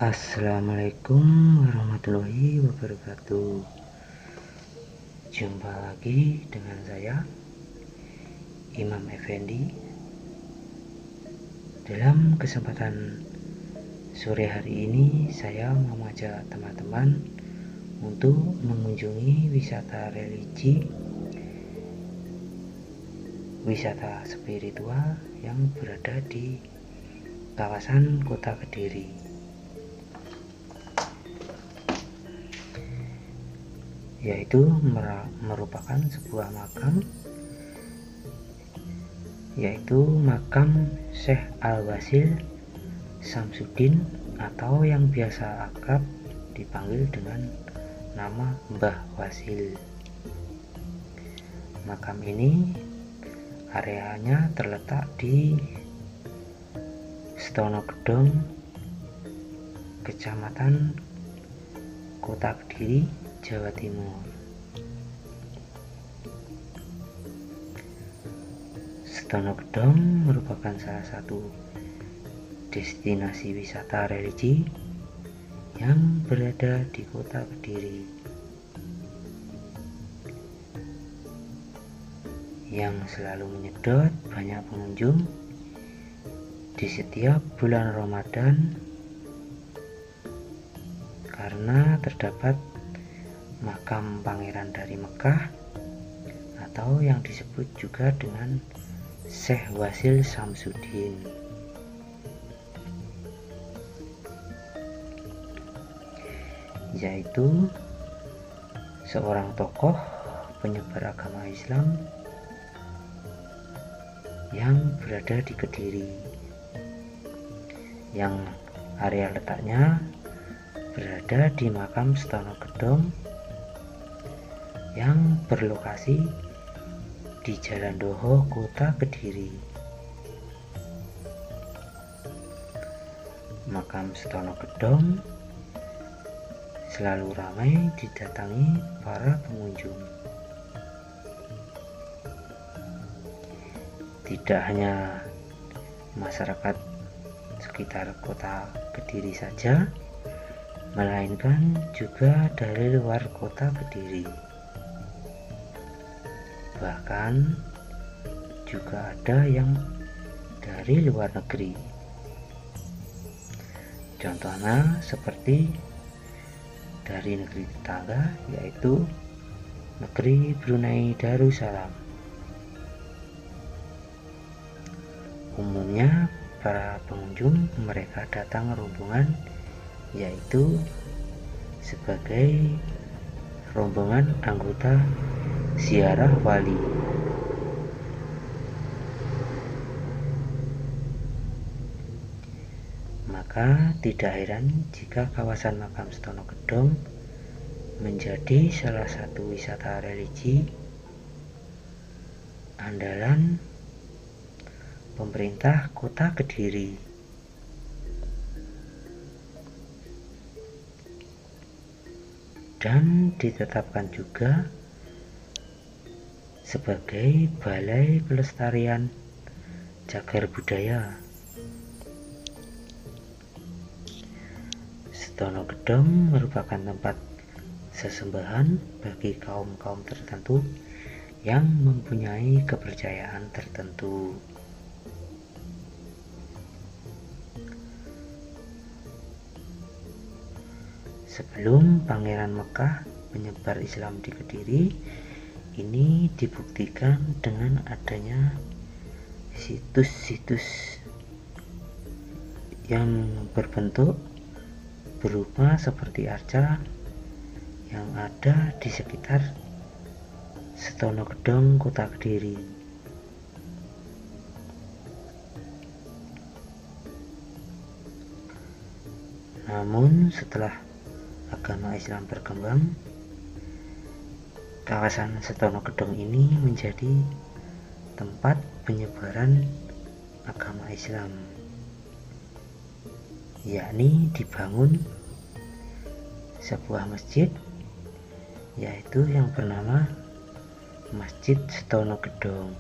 Assalamualaikum warahmatullahi wabarakatuh. Jumpa lagi dengan saya, Imam Effendi. Dalam kesempatan sore hari ini, saya mengajak teman-teman untuk mengunjungi wisata religi, wisata spiritual yang berada di kawasan Kota Kediri, yaitu merupakan sebuah makam, yaitu makam Syekh Al-Wasil Samsudin atau yang biasa akrab dipanggil dengan nama Mbah Wasil. Makam ini areanya terletak di Stonogedong, Kecamatan Kota Kediri, Jawa Timur. Stonogedong merupakan salah satu destinasi wisata religi yang berada di Kota Kediri, yang selalu menyedot banyak pengunjung di setiap bulan Ramadan karena terdapat makam pangeran dari Mekah atau yang disebut juga dengan Syekh Wasil Samsudin. Yaitu seorang tokoh penyebar agama Islam yang berada di Kediri, yang area letaknya berada di makam Stonogedong yang berlokasi di Jalan Doho, Kota Kediri. Makam Stonogedong selalu ramai didatangi para pengunjung. Tidak hanya masyarakat sekitar Kota Kediri saja, melainkan juga dari luar Kota Kediri. Bahkan juga ada yang dari luar negeri. Contohnya seperti dari negeri tetangga, yaitu negeri Brunei Darussalam. Umumnya para pengunjung mereka datang rombongan, yaitu sebagai rombongan anggota ziarah wali. Maka tidak heran jika kawasan makam Stonogedong menjadi salah satu wisata religi andalan pemerintah Kota Kediri. Dan ditetapkan juga sebagai Balai Pelestarian Cagar Budaya. Stonogedong merupakan tempat sesembahan bagi kaum-kaum tertentu yang mempunyai kepercayaan tertentu. Sebelum Pangeran Mekah menyebar Islam di Kediri, ini dibuktikan dengan adanya situs-situs yang berbentuk berupa seperti arca yang ada di sekitar Stonogedong, Kota Kediri. Namun setelah agama Islam berkembang, kawasan Stonogedong ini menjadi tempat penyebaran agama Islam, yakni dibangun sebuah masjid, yaitu yang bernama Masjid Stonogedong.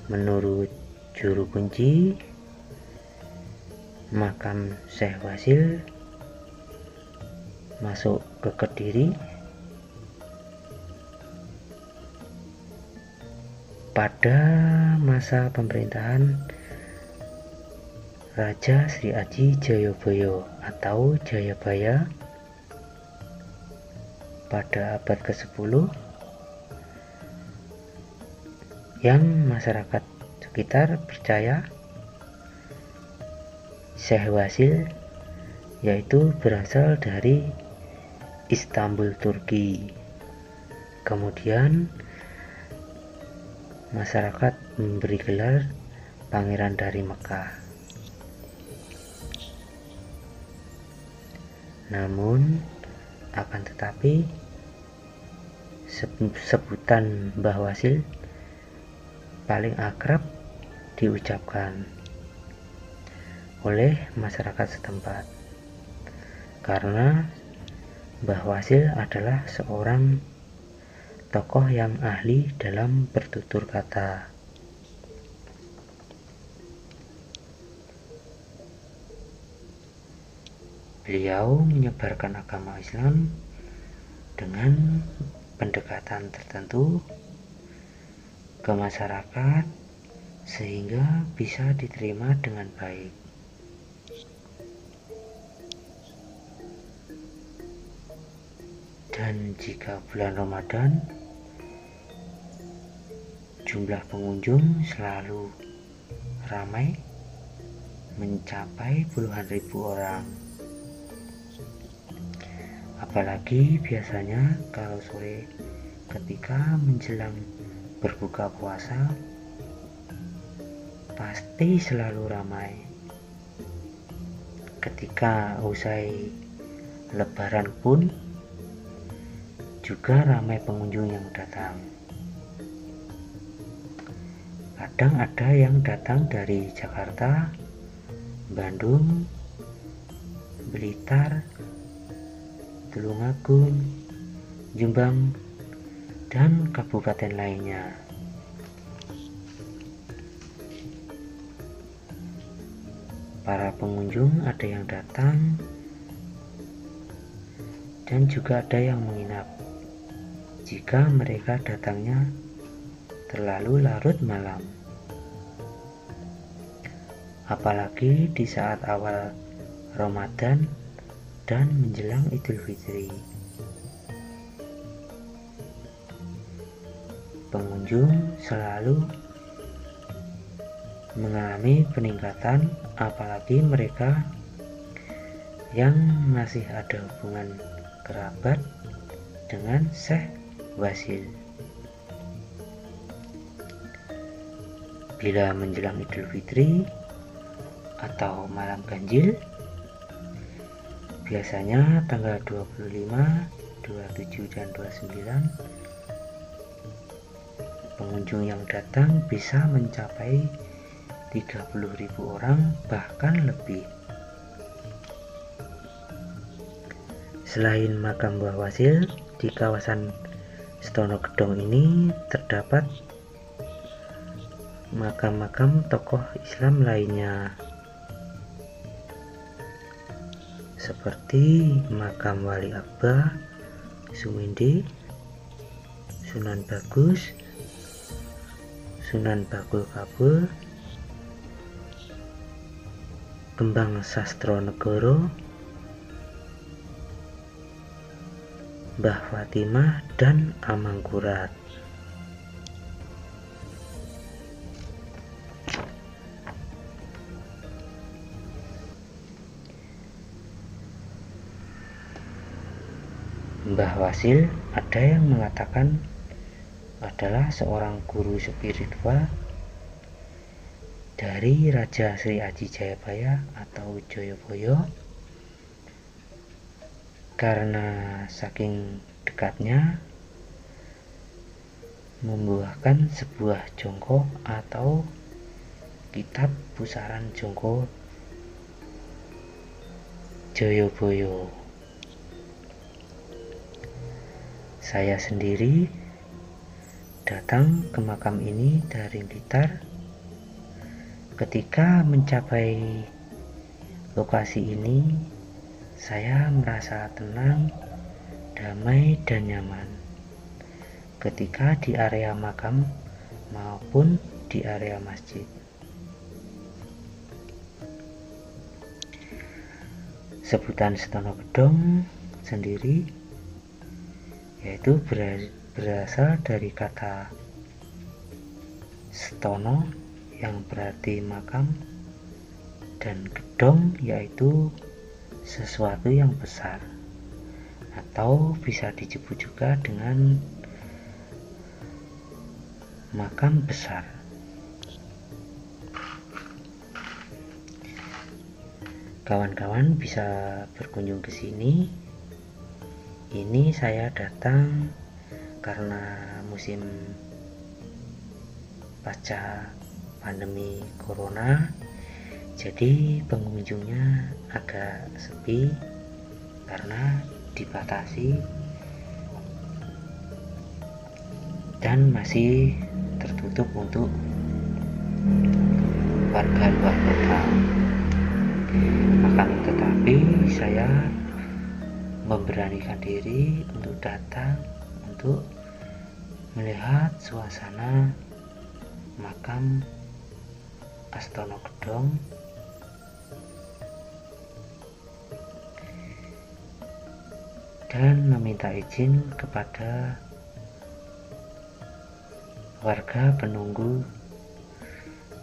Menurut juru kunci, makam Syekh Wasil masuk ke Kediri pada masa pemerintahan Raja Sri Aji Jayabaya atau Jayabaya pada abad ke-10, yang masyarakat sekitar percaya Syekh Wasil yaitu berasal dari Istanbul, Turki. Kemudian masyarakat memberi gelar Pangeran dari Mekah. Namun akan tetapi sebutan Mbah Wasil paling akrab diucapkan oleh masyarakat setempat karena Mbah Wasil adalah seorang tokoh yang ahli dalam bertutur kata. Beliau menyebarkan agama Islam dengan pendekatan tertentu ke masyarakat sehingga bisa diterima dengan baik. Dan jika bulan Ramadan, jumlah pengunjung selalu ramai mencapai puluhan ribu orang. Apalagi biasanya kalau sore ketika menjelang berbuka puasa pasti selalu ramai. Ketika usai Lebaran pun juga ramai pengunjung yang datang. Kadang ada yang datang dari Jakarta, Bandung, Blitar, Tulungagung, Jombang, dan kabupaten lainnya. Para pengunjung ada yang datang dan juga ada yang menginap jika mereka datangnya terlalu larut malam. Apalagi di saat awal Ramadan dan menjelang Idul Fitri. Pengunjung selalu mengalami peningkatan, apalagi mereka yang masih ada hubungan kerabat dengan Syekh Wasil. Bila menjelang Idul Fitri atau malam ganjil, biasanya tanggal 25, 27, dan 29, pengunjung yang datang bisa mencapai 30.000 orang, bahkan lebih. Selain makam Mbah Wasil, di kawasan Setono Gedong ini terdapat makam-makam tokoh Islam lainnya, seperti makam Wali Akbar, Sumindi, Sunan Bagus, Sunan Bagul Kabul, Kembang Sastronegoro, Mbah Fatimah, dan Amangkurat. Mbah Wasil ada yang mengatakan adalah seorang guru spiritual dari Raja Sri Aji Jayabaya atau Jayabaya, karena saking dekatnya membuahkan sebuah jongko atau kitab pusaran jongko Jayabaya. Saya sendiri datang ke makam ini dari Blitar Ketika mencapai lokasi ini, saya merasa tenang, damai, dan nyaman. Ketika di area makam maupun di area masjid. Sebutan Setono Gedong sendiri yaitu berasal dari kata Setono yang berarti makam, dan gedong yaitu sesuatu yang besar, atau bisa disebut juga dengan makam besar. Kawan-kawan bisa berkunjung ke sini. Ini saya datang karena musim pasca pandemi corona, jadi pengunjungnya agak sepi karena dibatasi dan masih tertutup untuk warga luar kota. Akan tetapi saya memberanikan diri untuk datang untuk melihat suasana makam Astono Gedong dan meminta izin kepada warga penunggu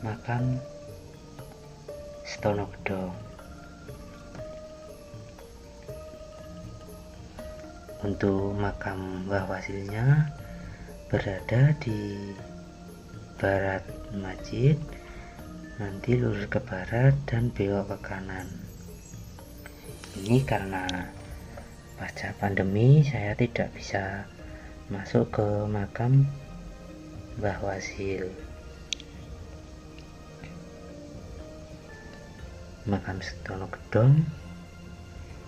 makam Setono Gedong untuk makam Mbah Wasilnya berada di barat masjid, nanti lurus ke barat dan belok ke kanan. Ini karena pasca pandemi saya tidak bisa masuk ke makam Mbah Wasil. Makam Setono Gedong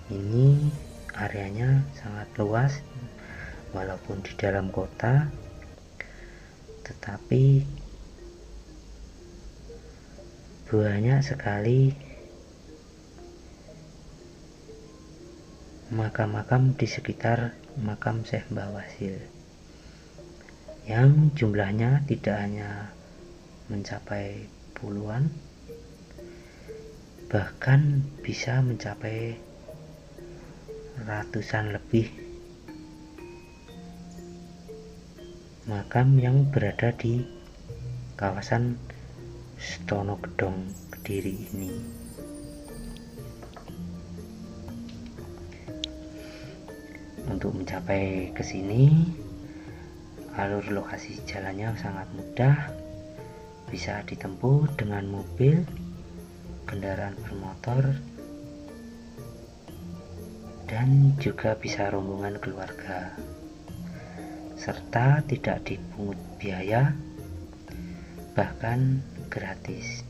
ini areanya sangat luas, walaupun di dalam kota, tetapi banyak sekali makam-makam di sekitar makam Syekh Mbah Wasil yang jumlahnya tidak hanya mencapai puluhan, bahkan bisa mencapai ratusan lebih makam yang berada di kawasan Setono Gedong Kediri ini. Untuk mencapai ke sini, alur lokasi jalannya sangat mudah, bisa ditempuh dengan mobil, kendaraan bermotor, dan juga bisa rombongan keluarga, serta tidak dipungut biaya, bahkan gratis.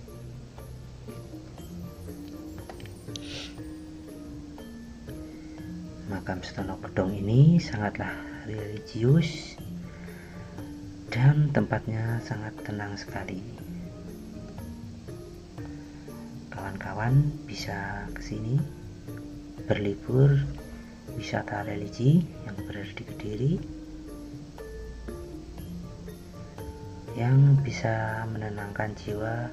Makam Setono Gedong ini sangatlah religius dan tempatnya sangat tenang sekali. Kawan-kawan bisa ke sini berlibur wisata religi yang berada di Kediri, yang bisa menenangkan jiwa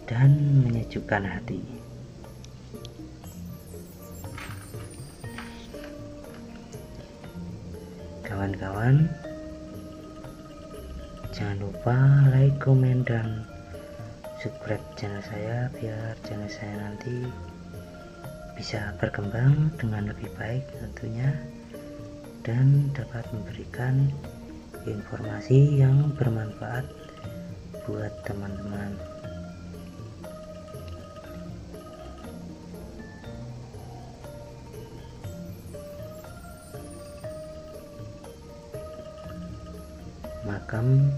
dan menyejukkan hati. Kawan-kawan, jangan lupa like, komen, dan subscribe channel saya biar channel saya nanti bisa berkembang dengan lebih baik tentunya, dan dapat memberikan informasi yang bermanfaat buat teman-teman. Makam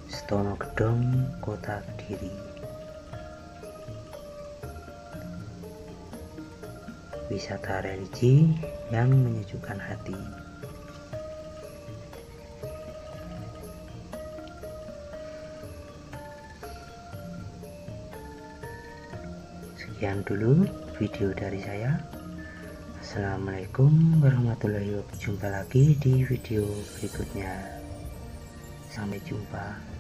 Setono Gedong, Kota Kediri. Wisata religi yang menyejukkan hati. Sekian dulu video dari saya. Assalamualaikum warahmatullahi wabarakatuh. Jumpa lagi di video berikutnya. Sampai jumpa.